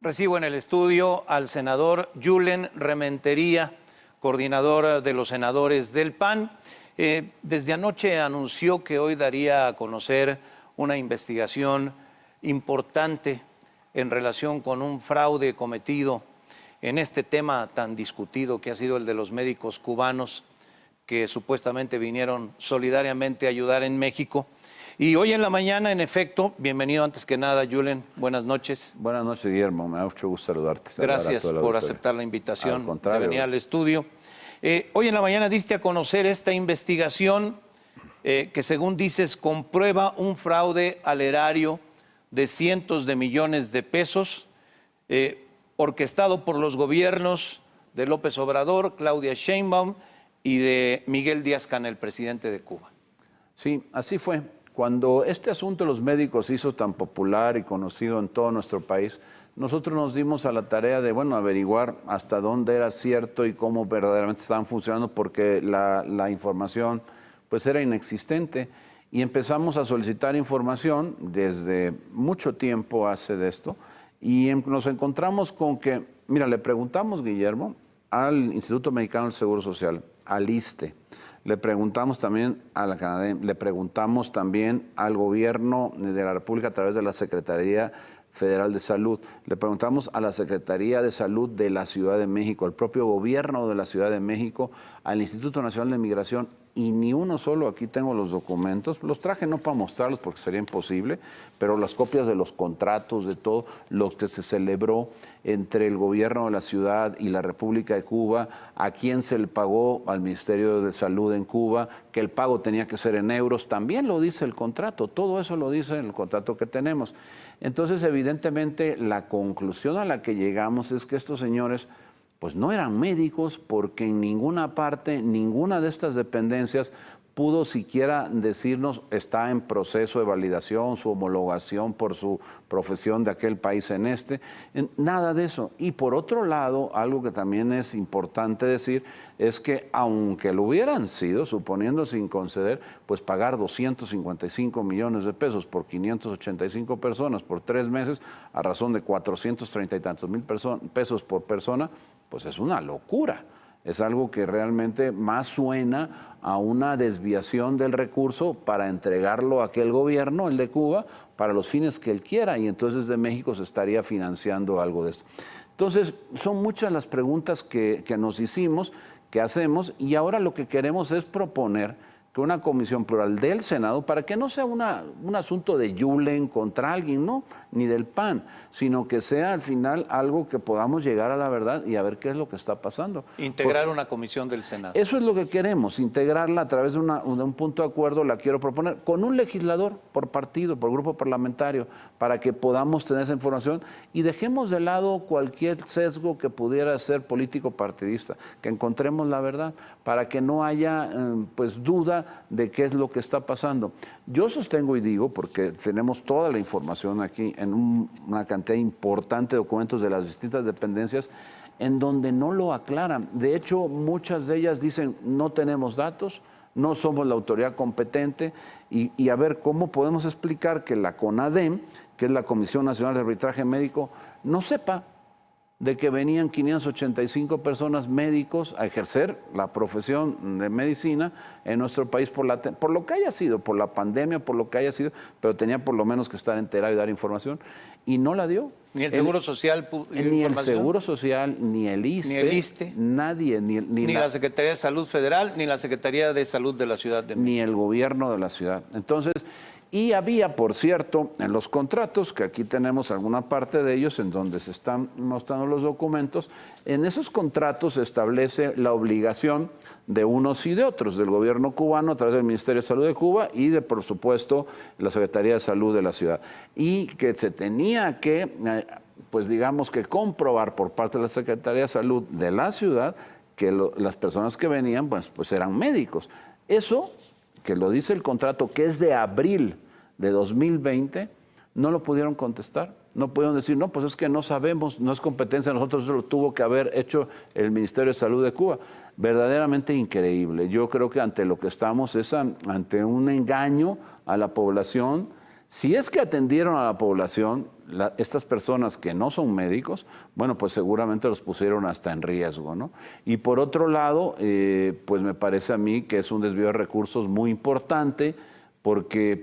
Recibo en el estudio al senador Julen Rementería, coordinador de los senadores del PAN. Desde anoche anunció que hoy daría a conocer una investigación importante en relación con un fraude cometido en este tema tan discutido que ha sido el de los médicos cubanos que supuestamente vinieron solidariamente a ayudar en México. Y hoy en la mañana, en efecto, bienvenido antes que nada, Julen, buenas noches. Buenas noches, Guillermo, me da mucho gusto saludarte. Gracias por aceptar la invitación de venir al estudio. Hoy en la mañana diste a conocer esta investigación que, según dices, comprueba un fraude al erario de cientos de millones de pesos orquestado por los gobiernos de López Obrador, Claudia Sheinbaum y de Miguel Díaz-Canel, presidente de Cuba. Sí, así fue. Cuando este asunto de los médicos se hizo tan popular y conocido en todo nuestro país, nosotros nos dimos a la tarea de, averiguar hasta dónde era cierto y cómo verdaderamente estaban funcionando, porque la información pues era inexistente. Y empezamos a solicitar información desde mucho tiempo hace de esto, y nos encontramos con que, mira, le preguntamos, Guillermo, al Instituto Mexicano del Seguro Social, al ISSSTE, le preguntamos también a la CANADEM, le preguntamos también al gobierno de la República a través de la Secretaría Federal de Salud, le preguntamos a la Secretaría de Salud de la Ciudad de México, al propio gobierno de la Ciudad de México, al Instituto Nacional de Migración, y ni uno solo, aquí tengo los documentos, los traje no para mostrarlos porque sería imposible, pero las copias de los contratos, de todo lo que se celebró entre el gobierno de la ciudad y la República de Cuba, a quién se le pagó al Ministerio de Salud en Cuba, que el pago tenía que ser en euros, también lo dice el contrato, todo eso lo dice en el contrato que tenemos. Entonces, evidentemente, la conclusión a la que llegamos es que estos señores pues no eran médicos, porque en ninguna parte, ninguna de estas dependencias pudo siquiera decirnos está en proceso de validación, su homologación por su profesión de aquel país nada de eso. Y por otro lado, algo que también es importante decir es que aunque lo hubieran sido, suponiendo sin conceder, pues pagar 255 millones de pesos por 585 personas por 3 meses, a razón de 430 y tantos mil pesos por persona, pues es una locura. Es algo que realmente más suena a una desviación del recurso para entregarlo a aquel gobierno, el de Cuba, para los fines que él quiera, y entonces de México se estaría financiando algo de esto. Entonces, son muchas las preguntas que nos hicimos, que hacemos, y ahora lo que queremos es proponer que una comisión plural del Senado, para que no sea un asunto de Julen contra alguien, no, ni del PAN, sino que sea al final algo que podamos llegar a la verdad y a ver qué es lo que está pasando. Integrar una comisión del Senado. Eso es lo que queremos, integrarla a través de un punto de acuerdo, la quiero proponer, con un legislador por partido, por grupo parlamentario, para que podamos tener esa información y dejemos de lado cualquier sesgo que pudiera ser político partidista, que encontremos la verdad, para que no haya pues duda de qué es lo que está pasando. Yo sostengo y digo, porque tenemos toda la información aquí en una cantidad importante de documentos de las distintas dependencias, en donde no lo aclaran. De hecho, muchas de ellas dicen, no tenemos datos, no somos la autoridad competente, y a ver, ¿cómo podemos explicar que la CONADEM, que es la Comisión Nacional de Arbitraje Médico, no sepa de que venían 585 personas médicos a ejercer la profesión de medicina en nuestro país por lo que haya sido, por la pandemia, por lo que haya sido, pero tenía por lo menos que estar enterado y dar información, y no la dio. Ni el Seguro Social. Ni el Seguro Social, ni el ISSSTE, nadie, ni la Secretaría de Salud Federal, ni la Secretaría de Salud de la Ciudad de México. Ni el gobierno de la ciudad. Entonces, y había, por cierto, en los contratos, que aquí tenemos alguna parte de ellos en donde se están mostrando los documentos, en esos contratos se establece la obligación de unos y de otros, del gobierno cubano a través del Ministerio de Salud de Cuba y de, por supuesto, la Secretaría de Salud de la ciudad. Y que se tenía que, pues digamos que comprobar por parte de la Secretaría de Salud de la ciudad que las personas que venían, pues eran médicos. Eso, que lo dice el contrato, que es de abril de 2020, no lo pudieron contestar. No pudieron decir, no, pues es que no sabemos, no es competencia de nosotros, eso lo tuvo que haber hecho el Ministerio de Salud de Cuba. Verdaderamente increíble. Yo creo que ante lo que estamos es ante un engaño a la población Si es que atendieron a la población, estas personas que no son médicos, bueno, pues seguramente los pusieron hasta en riesgo, ¿no? Y por otro lado, pues me parece a mí que es un desvío de recursos muy importante, porque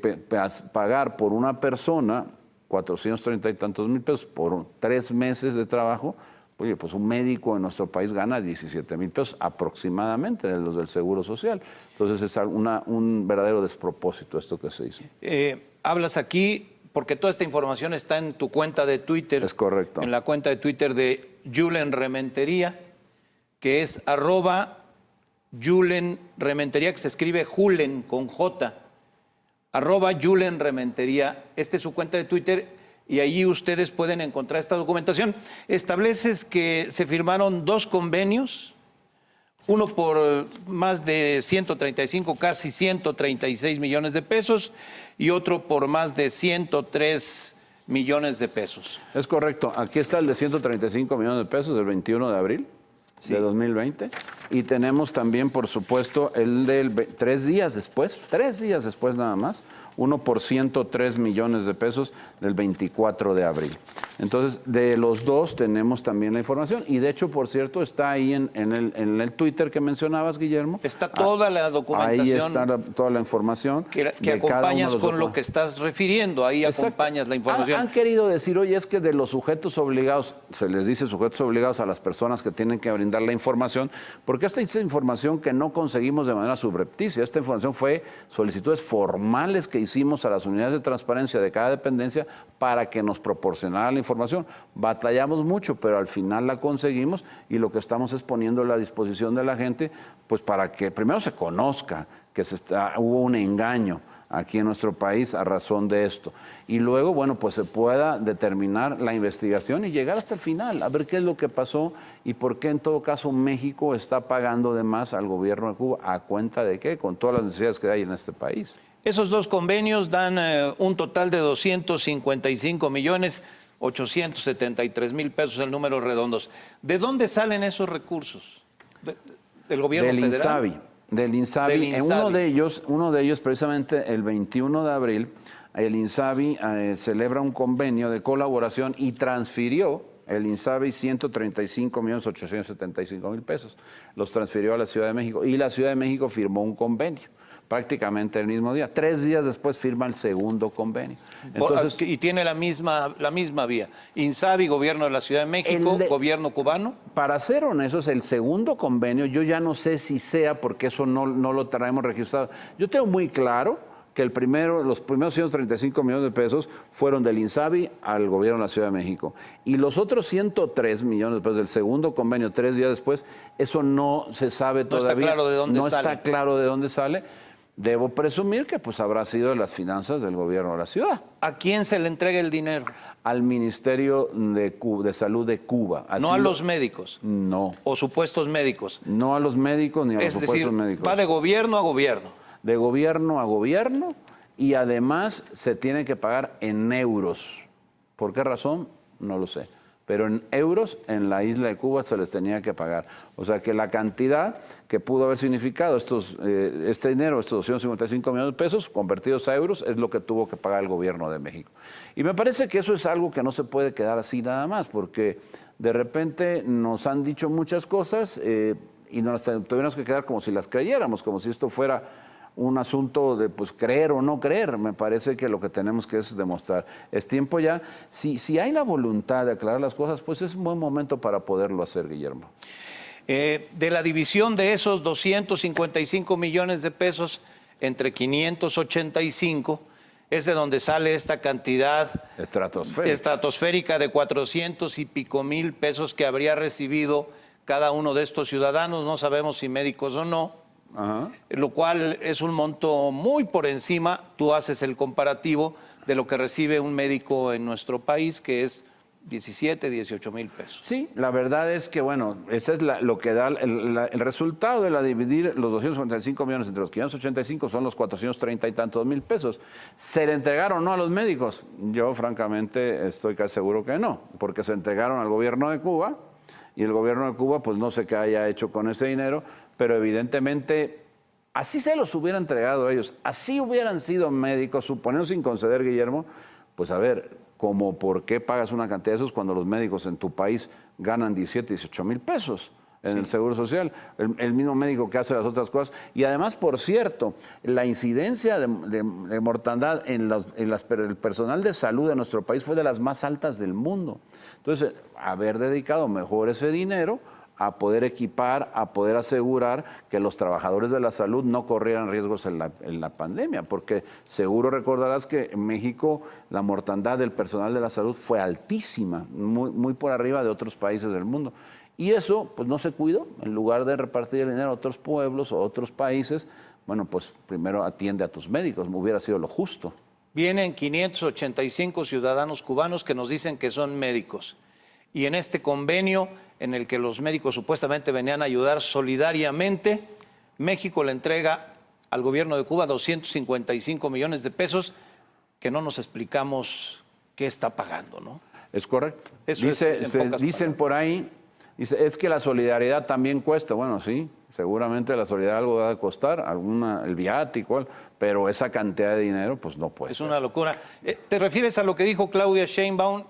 pagar por una persona 430 y tantos mil pesos por 3 meses de trabajo, oye, pues un médico en nuestro país gana 17 mil pesos aproximadamente de los del Seguro Social. Entonces es un verdadero despropósito esto que se hizo. Hablas aquí porque toda esta información está en tu cuenta de Twitter. Es correcto. En la cuenta de Twitter de Julen Rementería, que es @Julen Rementería, que se escribe Julen con J. @Julen Rementería. Esta es su cuenta de Twitter y allí ustedes pueden encontrar esta documentación. Estableces que se firmaron 2 convenios, uno por más de 135, casi 136 millones de pesos y otro por más de 103 millones de pesos. Es correcto. Aquí está el de 135 millones de pesos del 21 de abril de 2020. Y tenemos también, por supuesto, el del 3 días después nada más, uno por 103 millones de pesos del 24 de abril. Entonces, de los dos tenemos también la información. Y de hecho, por cierto, está ahí en el Twitter que mencionabas, Guillermo. Está toda la documentación. Ahí está toda la información. Que acompañas con lo que estás refiriendo. Ahí acompañas la información. Han querido decir, oye, es que de los sujetos obligados, se les dice sujetos obligados a las personas que tienen que brindar la información, porque esta es información que no conseguimos de manera subrepticia. Esta información fue solicitudes formales que hicimos a las unidades de transparencia de cada dependencia para que nos proporcionaran la información. Batallamos mucho, pero al final la conseguimos y lo que estamos es poniendo a la disposición de la gente, pues para que primero se conozca que hubo un engaño aquí en nuestro país a razón de esto. Y luego, bueno, pues se pueda determinar la investigación y llegar hasta el final, a ver qué es lo que pasó y por qué en todo caso México está pagando de más al gobierno de Cuba, a cuenta de qué, con todas las necesidades que hay en este país. Esos 2 convenios dan un total de 255.873.000 pesos en números redondos. ¿De dónde salen esos recursos? ¿Del gobierno federal? Del INSABI. Uno de ellos, precisamente el 21 de abril, el INSABI celebra un convenio de colaboración y transfirió el INSABI 135.875.000 pesos. Los transfirió a la Ciudad de México y la Ciudad de México firmó un convenio prácticamente el mismo día. 3 días después firma el segundo convenio. Entonces, y tiene la misma vía. INSABI, gobierno de la Ciudad de México, gobierno cubano. Para ser honestos, el segundo convenio, yo ya no sé si sea, porque eso no lo traemos registrado. Yo tengo muy claro que los primeros 135 millones de pesos fueron del INSABI al gobierno de la Ciudad de México. Y los otros 103 millones de pesos del segundo convenio, 3 días después, eso no se sabe todavía. No está claro de dónde sale. Debo presumir que pues habrá sido de las finanzas del gobierno de la ciudad. ¿A quién se le entrega el dinero? Al Ministerio de Salud de Cuba. No a los médicos. No. O supuestos médicos. No a los médicos ni a los supuestos médicos. Va de gobierno a gobierno. De gobierno a gobierno, y además se tiene que pagar en euros. ¿Por qué razón? No lo sé. Pero en euros en la isla de Cuba se les tenía que pagar. O sea que la cantidad que pudo haber significado este dinero, estos 255 millones de pesos convertidos a euros, es lo que tuvo que pagar el gobierno de México. Y me parece que eso es algo que no se puede quedar así nada más, porque de repente nos han dicho muchas cosas y nos tuvimos que quedar como si las creyéramos, como si esto fuera un asunto de pues creer o no creer. Me parece que lo que tenemos que es demostrar. Es tiempo ya. Si hay la voluntad de aclarar las cosas, pues es un buen momento para poderlo hacer, Guillermo. De la división de esos 255 millones de pesos entre 585, es de donde sale esta cantidad estratosférica de 400 y pico mil pesos que habría recibido cada uno de estos ciudadanos. No sabemos si médicos o no. Ajá. Lo cual es un monto muy por encima. Tú haces el comparativo de lo que recibe un médico en nuestro país, que es 17, 18 mil pesos. Sí, la verdad es que, bueno, ese es lo que da el resultado de dividir los 255 millones entre los 585 son los 430 y tantos mil pesos. ¿Se le entregaron o no a los médicos? Yo, francamente, estoy casi seguro que no, porque se entregaron al gobierno de Cuba y el gobierno de Cuba, pues no sé qué haya hecho con ese dinero, pero evidentemente así se los hubiera entregado a ellos, así hubieran sido médicos, suponiendo sin conceder, Guillermo, pues a ver, como por qué pagas una cantidad de esos cuando los médicos en tu país ganan 17, 18 mil pesos en el Seguro Social, el mismo médico que hace las otras cosas. Y además, por cierto, la incidencia de mortandad en el personal de salud de nuestro país fue de las más altas del mundo. Entonces, haber dedicado mejor ese dinero a poder equipar, a poder asegurar que los trabajadores de la salud no corrieran riesgos en la pandemia, porque seguro recordarás que en México la mortandad del personal de la salud fue altísima, muy por arriba de otros países del mundo. Y eso, pues no se cuidó. En lugar de repartir el dinero a otros pueblos o a otros países, bueno, pues primero atiende a tus médicos, hubiera sido lo justo. Vienen 585 ciudadanos cubanos que nos dicen que son médicos. Y en este convenio en el que los médicos supuestamente venían a ayudar solidariamente, México le entrega al gobierno de Cuba 255 millones de pesos que no nos explicamos qué está pagando, ¿no? Es correcto. Eso Dicen por ahí, es que la solidaridad también cuesta. Bueno, sí, seguramente la solidaridad algo va a costar, el viático, pero esa cantidad de dinero pues no puede ser. Es una locura. ¿Te refieres a lo que dijo Claudia Sheinbaum?